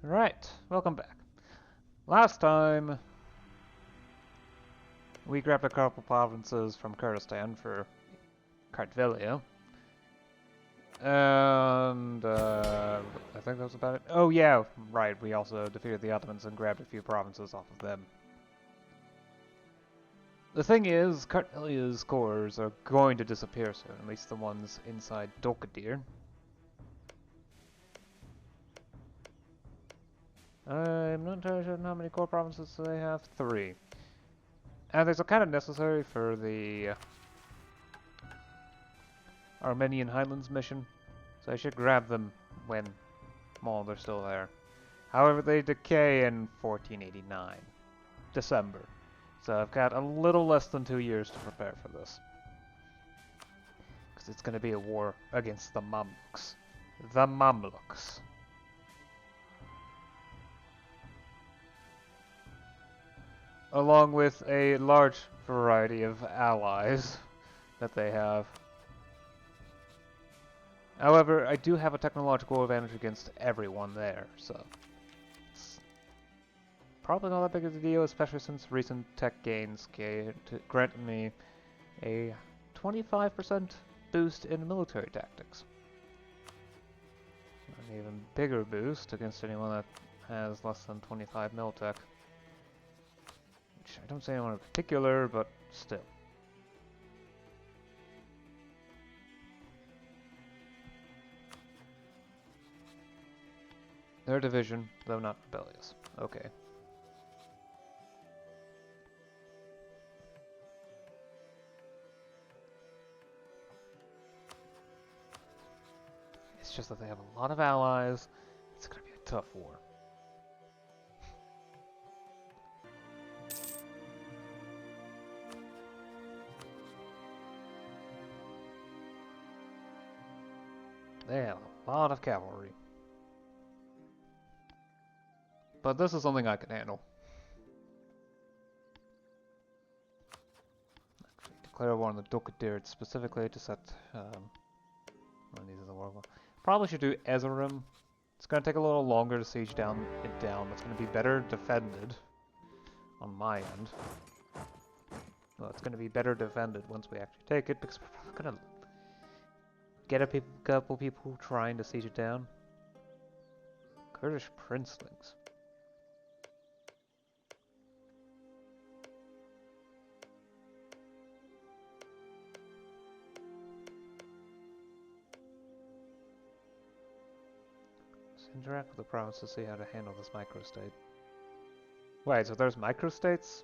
Right, welcome back. Last time, we grabbed a couple provinces from Kurdistan for Kartvelia. And, I think that was about it. Oh yeah, right, we also defeated the Ottomans and grabbed a few provinces off of them. The thing is, Kartvelia's cores are going to disappear soon, at least the ones inside Dolkadir. I'm not entirely sure how many core provinces they have. 3. And these are kind of necessary for the Armenian Highlands mission, so I should grab them while they're still there. However, they decay in 1489, December, so I've got a little less than 2 years to prepare for this. Because it's going to be a war against the Mamluks. The Mamluks. Along with a large variety of allies that they have. However, I do have a technological advantage against everyone there, so it's probably not that big of a deal, especially since recent tech gains granted me a 25% boost in military tactics. An even bigger boost against anyone that has less than 25 mil tech. Which I don't say anyone in particular, but still. Their division, though not rebellious. Okay. It's just that they have a lot of allies. It's gonna be a tough war. They have a lot of cavalry. But this is something I can handle. Actually, declare war on the Dolkadir specifically to set these are the war. Probably should do Ezerim. It's gonna take a little longer to siege it down. It's gonna be better defended on my end. Well, it's gonna be better defended once we actually take it because we're probably gonna get a couple people trying to siege it down. Kurdish princelings. Interact with the province to see how to handle this microstate. Wait, so there's microstates?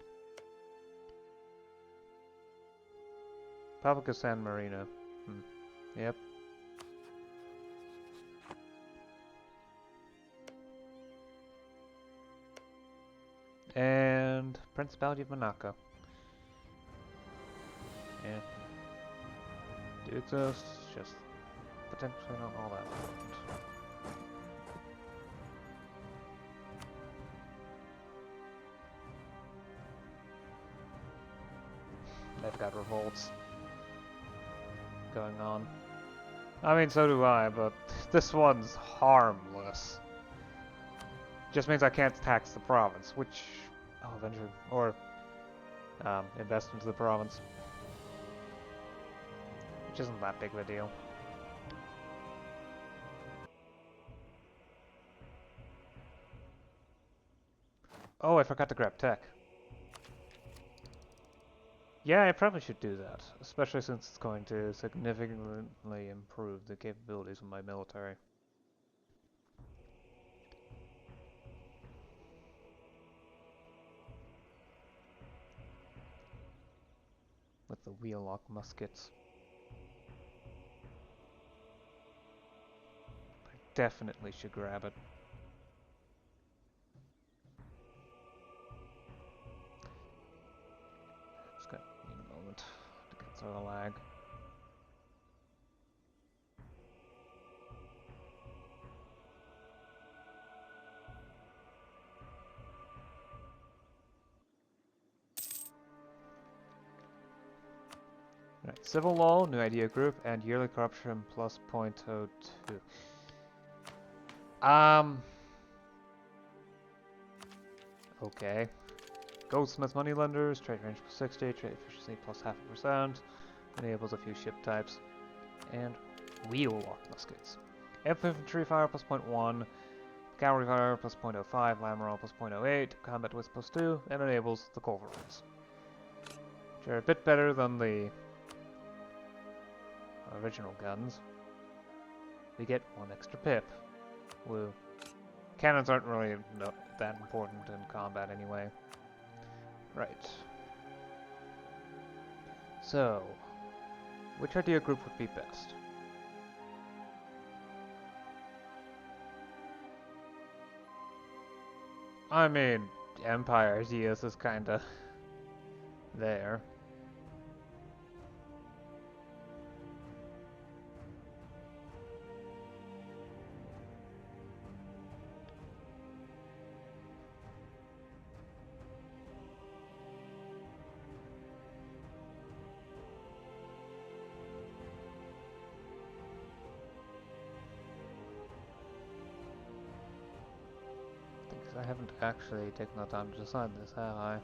Paprika San Marino. Yep. And Principality of Monaco. Yeah. Do exist, just potentially not all that important. They've got revolts going on. I mean, so do I, but this one's harmless. Just means I can't tax the province, which I'll eventually, or invest into the province. Which isn't that big of a deal. Oh, I forgot to grab tech. Yeah, I probably should do that, especially since it's going to significantly improve the capabilities of my military. With the wheel-lock muskets. I definitely should grab it. It's gonna need a moment to get through the lag. Right, civil law, new idea group, and yearly corruption plus 0.02. Okay. Goldsmith moneylenders, trade range plus 60, trade efficiency plus 0.5%, enables a few ship types, and wheel-lock muskets. Infantry fire plus 0.1, cavalry fire plus 0.05, land morale plus 0.08, combat whiz plus 2, and enables the culverins. Which are a bit better than the original guns. We get 1 extra pip. Woo. Cannons aren't really that important in combat anyway. Right. So, which idea group would be best? I mean, Empire ideas is kinda there. I haven't actually taken the time to decide this, have I?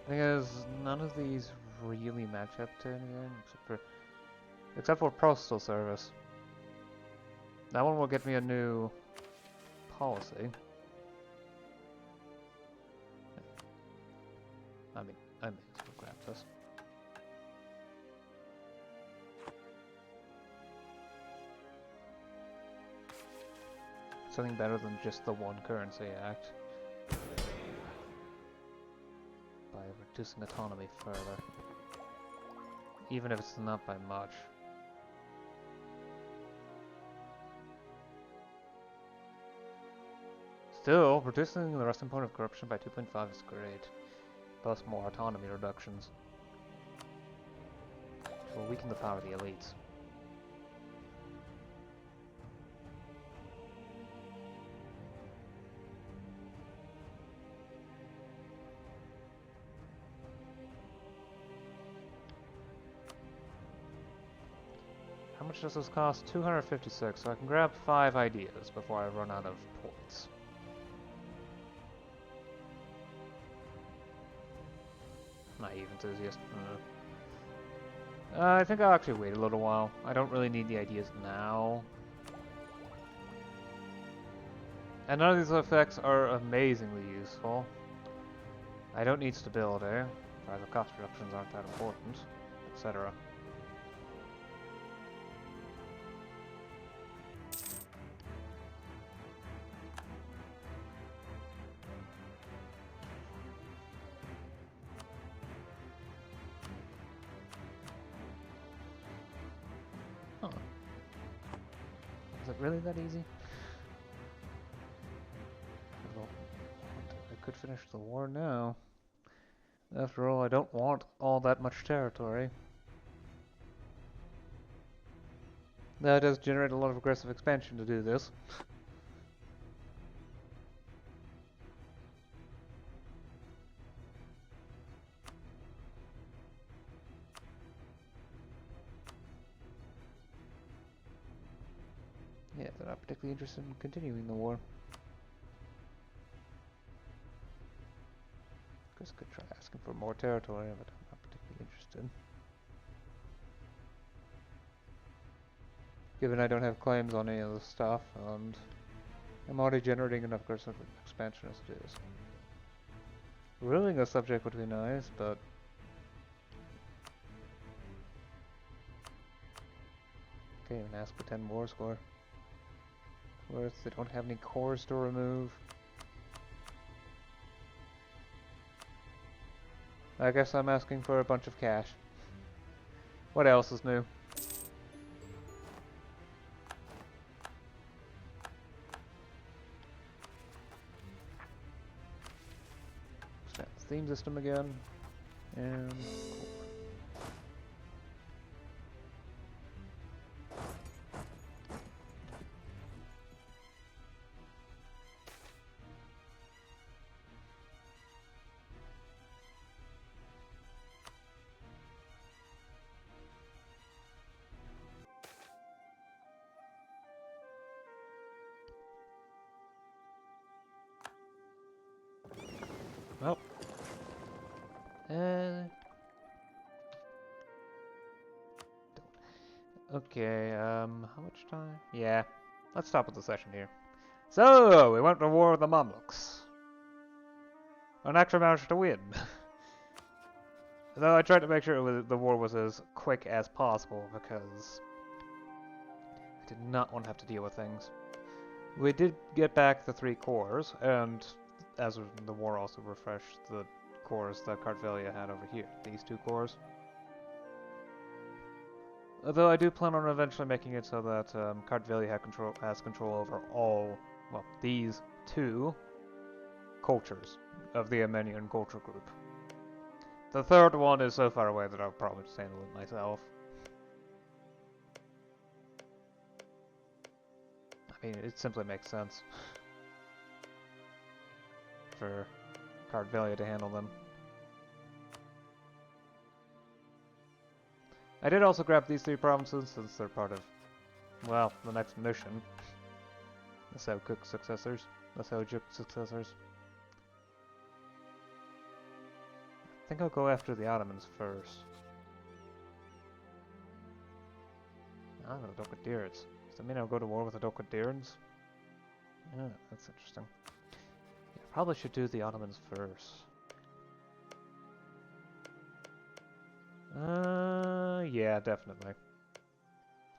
Thing is, none of these really match up to anything except for postal service. That one will get me a new policy. I may as well grab this. Something better than just the one currency act. By reducing autonomy further. Even if it's not by much. Still, reducing the resting point of corruption by 2.5 is great. Plus more autonomy reductions. Which will weaken the power of the elites. How much does this cost? 256, so I can grab 5 ideas before I run out of points. Naive enthusiast. I think I'll actually wait a little while. I don't really need the ideas now. And none of these effects are amazingly useful. I don't need stability. The cost reductions aren't that important, etc. Huh. Is it really that easy? Well, I could finish the war now. After all, I don't want all that much territory. That does generate a lot of aggressive expansion to do this. Yeah, they're not particularly interested in continuing the war. I guess I could try asking for more territory, but I'm not particularly interested. Given I don't have claims on any of the stuff, and I'm already generating enough aggressive expansion as it is. Ruling a subject would be nice, but... Can't even ask for 10 war score. Whereas they don't have any cores to remove. I guess I'm asking for a bunch of cash. What else is new? Snap the theme system again. And well, okay. How much time? Yeah, let's stop with the session here. So we went to war with the Mamluks, and actually managed to win. Though I tried to make sure the war was as quick as possible because I did not want to have to deal with things. We did get back the 3 cores, and as the war also refreshed the cores that Kartvelia had over here. These 2 cores. Although I do plan on eventually making it so that Kartvelia has control over all, well, these 2 cultures of the Armenian culture group. The 3rd one is so far away that I'll probably just handle it myself. I mean, it simply makes sense for Kartvelia to handle them. I did also grab these 3 provinces since they're part of, well, the next mission. The Seljuk successors. The Seljuk successors. I think I'll go after the Ottomans first. Ah, the Dokadirids. Does that mean I'll go to war with the Dokadirids? Yeah, that's interesting. Yeah, probably should do the Ottomans first. Yeah, definitely.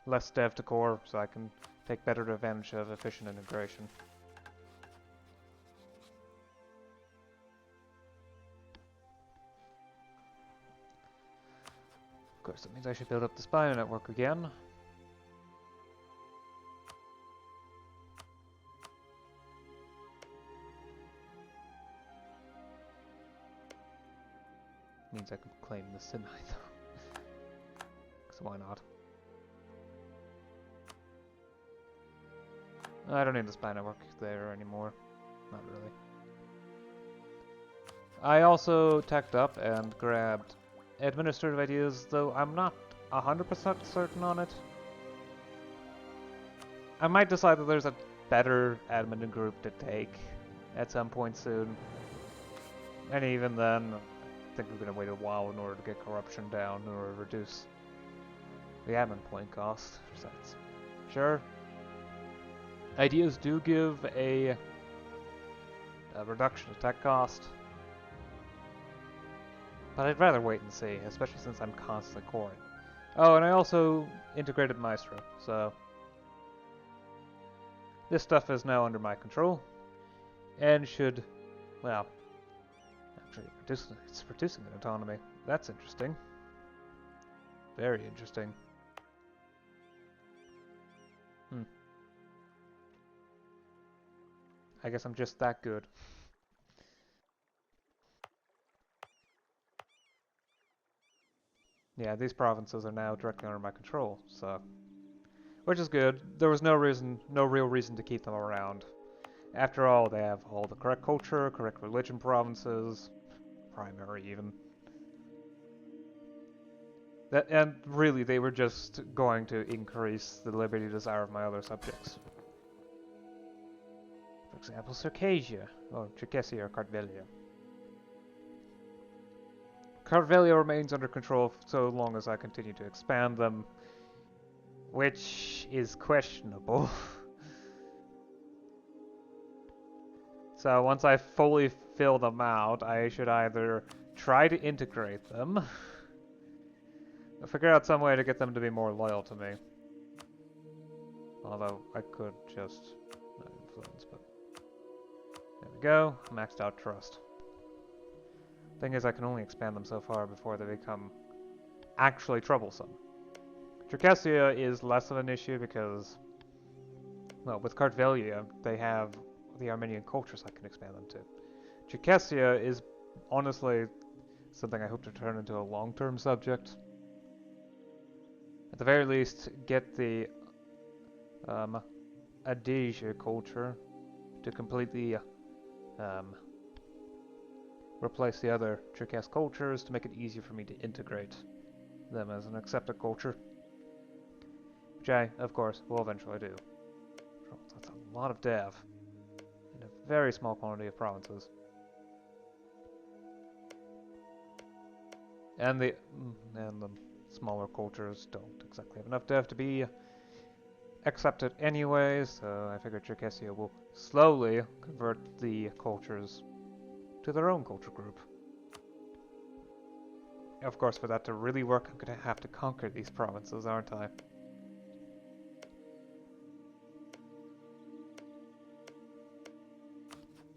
Less dev to core, so I can take better advantage of efficient integration. Of course, that means I should build up the spy network again. Means I could claim the Sinai though. Because why not? I don't need the spy network there anymore. Not really. I also teched up and grabbed administrative ideas, though I'm not 100% certain on it. I might decide that there's a better admin group to take at some point soon. And even then, I think we're going to wait a while in order to get corruption down or reduce the admin point cost. Besides, sure, ideas do give a reduction of tech cost, but I'd rather wait and see, especially since I'm constantly coring. Oh, and I also integrated Maestro, so this stuff is now under my control, and should, well, actually, it's reducing an autonomy. That's interesting. Very interesting. I guess I'm just that good. Yeah, these provinces are now directly under my control, so... Which is good. There was no real reason to keep them around. After all, they have all the correct culture, correct religion provinces, primary even. And really, they were just going to increase the liberty desire of my other subjects. For example, Circassia, or Cherkessia or Kartvelia. Kartvelia remains under control so long as I continue to expand them, which is questionable. So once I fully fill them out, I should either try to integrate them, or figure out some way to get them to be more loyal to me. Although I could just not influence, but there we go. Maxed out trust. Thing is, I can only expand them so far before they become actually troublesome. Cherkessia is less of an issue because, well, with Kartvelia, they have the Armenian cultures I can expand them to. Cherkessia is honestly something I hope to turn into a long-term subject. At the very least, get the Adesia culture to completely replace the other Cherkess cultures to make it easier for me to integrate them as an accepted culture. Which I, of course, will eventually do. That's a lot of dev in a very small quantity of provinces. And the smaller cultures don't exactly have enough dev to be accepted anyways, so I figure Cherkessia will slowly convert the cultures to their own culture group. Of course, for that to really work, I'm going to have to conquer these provinces, aren't I?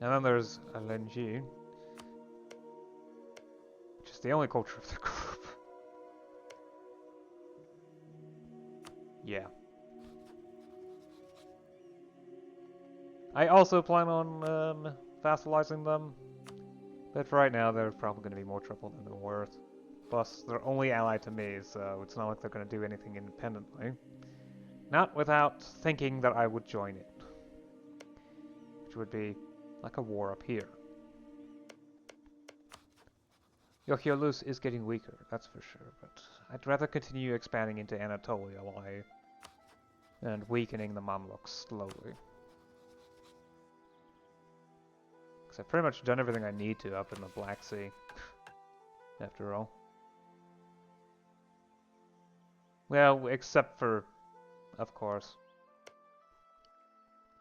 And then there's Alenji, which is the only culture of the group. Yeah. I also plan on vassalizing them, but for right now they're probably going to be more trouble than they're worth. Plus, they're only allied to me, so it's not like they're going to do anything independently. Not without thinking that I would join it. Which would be like a war up here. Yochiolus is getting weaker, that's for sure, but I'd rather continue expanding into Anatolia and weakening the Mamluks slowly. Because I've pretty much done everything I need to up in the Black Sea, after all. Well, except for, of course,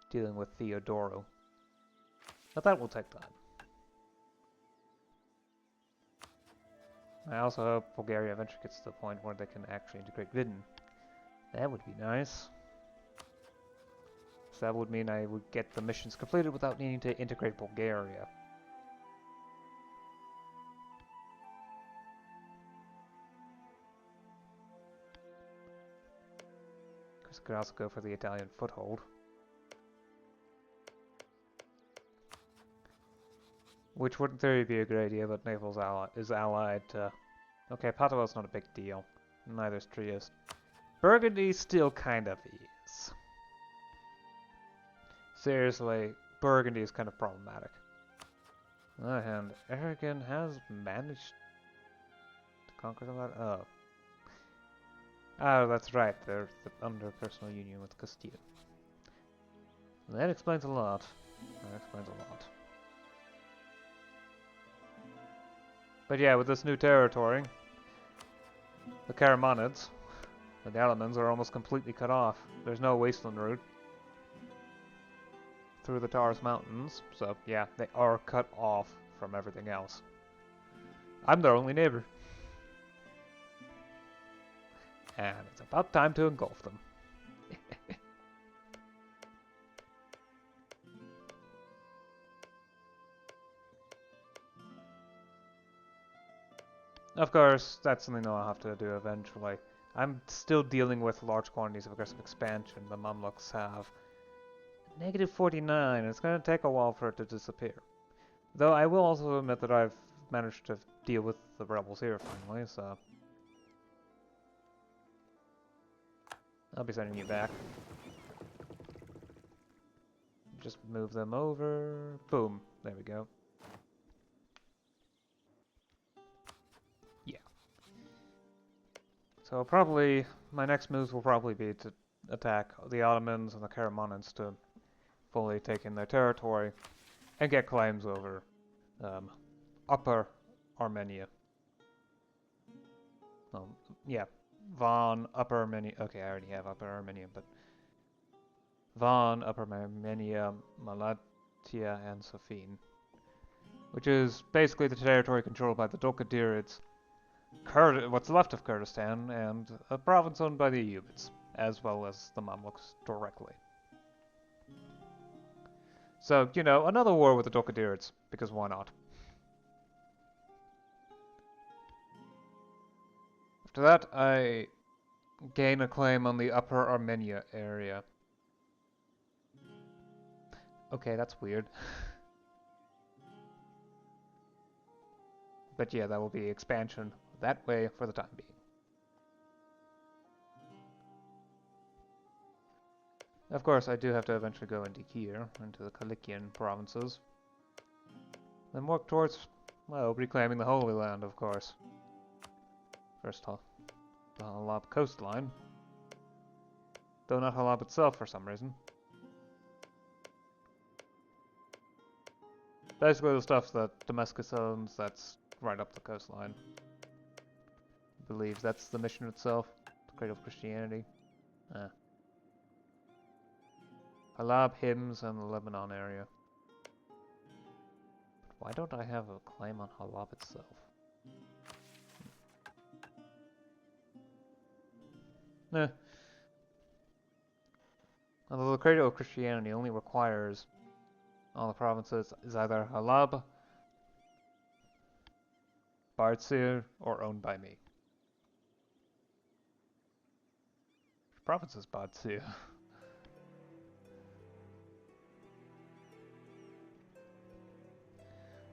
dealing with Theodoro. But that will take time. I also hope Bulgaria eventually gets to the point where they can actually integrate Vidin. That would be nice. So that would mean I would get the missions completed without needing to integrate Bulgaria. Of course, I could also go for the Italian foothold. Which would in theory be a great idea, but Naples is allied to... Okay, Padova's not a big deal. Neither is Trieste. Burgundy still kind of is. Seriously, Burgundy is kind of problematic. On the other hand, Aragon has managed to conquer some of that. Oh. Oh, that's right, they're under personal union with Castile. That explains a lot. That explains a lot. But yeah, with this new territory, the Karamanids and the Alamans are almost completely cut off. There's no wasteland route through the Taurus Mountains, so yeah, they are cut off from everything else. I'm their only neighbor. And it's about time to engulf them. Of course, that's something that I'll have to do eventually. I'm still dealing with large quantities of aggressive expansion the Mamluks have. Negative 49, it's going to take a while for it to disappear. Though I will also admit that I've managed to deal with the rebels here finally, so... I'll be sending you back. Just move them over. Boom. There we go. Yeah. So probably, my next moves will probably be to attack the Ottomans and the Karamanids to fully take in their territory and get claims over Upper Armenia. Yeah. Von, Upper Armenia. Okay, I already have Upper Armenia, but Von, Upper Armenia, Malatya, and Safin, which is basically the territory controlled by the Dokadirids, what's left of Kurdistan, and a province owned by the Ayyubids, as well as the Mamluks directly. So, you know, another war with the Dokadirids, because why not? After that, I gain a claim on the Upper Armenia area. Okay, that's weird. But yeah, that will be expansion that way for the time being. Of course, I do have to eventually go into here, into the Kalikian provinces. Then work towards, well, reclaiming the Holy Land, of course. First, the Halab coastline. Though not Halab itself for some reason. Basically the stuff that Damascus owns, that's right up the coastline. I believe that's the mission itself. The Cradle of Christianity. Halab, Hims, and the Lebanon area. Why don't I have a claim on Halab itself? Nah. Although the Cradle of Christianity only requires all the provinces is either Halab, Bardsir, or owned by me. Which province is Bardsir?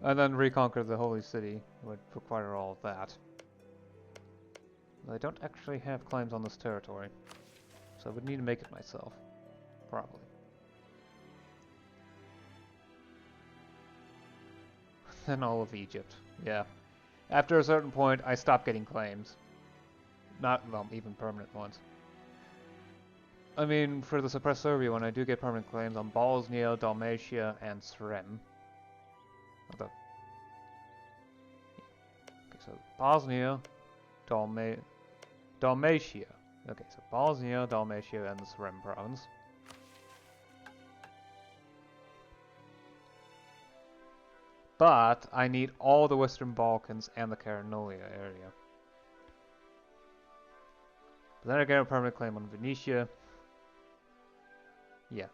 And then reconquer the Holy City would require all of that. But I don't actually have claims on this territory, so I would need to make it myself. Probably. Then all of Egypt. Yeah. After a certain point, I stopped getting claims. Not, well, even permanent ones. I mean, for the suppressed Serbia one, I do get permanent claims on Bosnia, Dalmatia, and Srem. Although... Okay, so Bosnia, Dalmatia. Okay, so Bosnia, Dalmatia, and the Srem province. But I need all the Western Balkans and the Caranolia area. But then I get a permanent claim on Venetia. Yeah.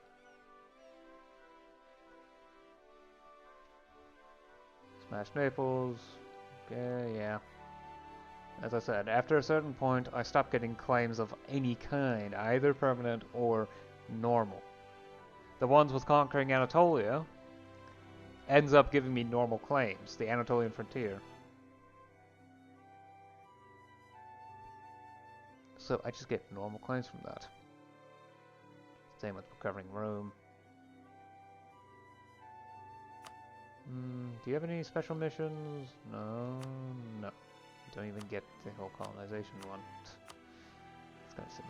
Smash Naples. Okay, yeah. As I said, after a certain point, I stopped getting claims of any kind, either permanent or normal. The ones with conquering Anatolia ends up giving me normal claims, the Anatolian frontier. So I just get normal claims from that. Same with recovering Rome. Do you have any special missions? No, no. You don't even get the whole colonization one. It's kind of silly.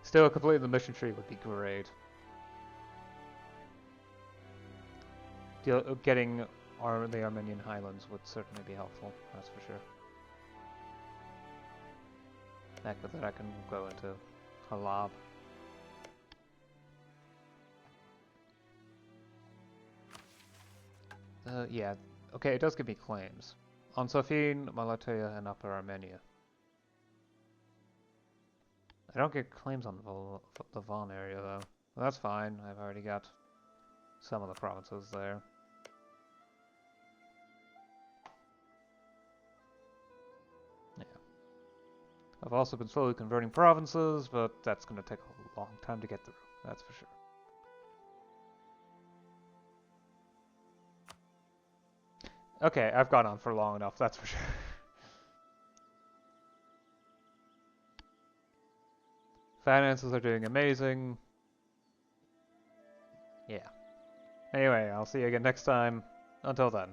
Still, completing the mission tree would be great. Getting the Armenian Highlands would certainly be helpful, that's for sure. Heck with it, I can go into Halab. Yeah, okay, it does give me claims. On Sofin, Malatia, and Upper Armenia. I don't get claims on the Von area, though. Well, that's fine, I've already got some of the provinces there. Yeah. I've also been slowly converting provinces, but that's going to take a long time to get through, that's for sure. Okay, I've gone on for long enough, that's for sure. Finances are doing amazing. Yeah. Anyway, I'll see you again next time. Until then.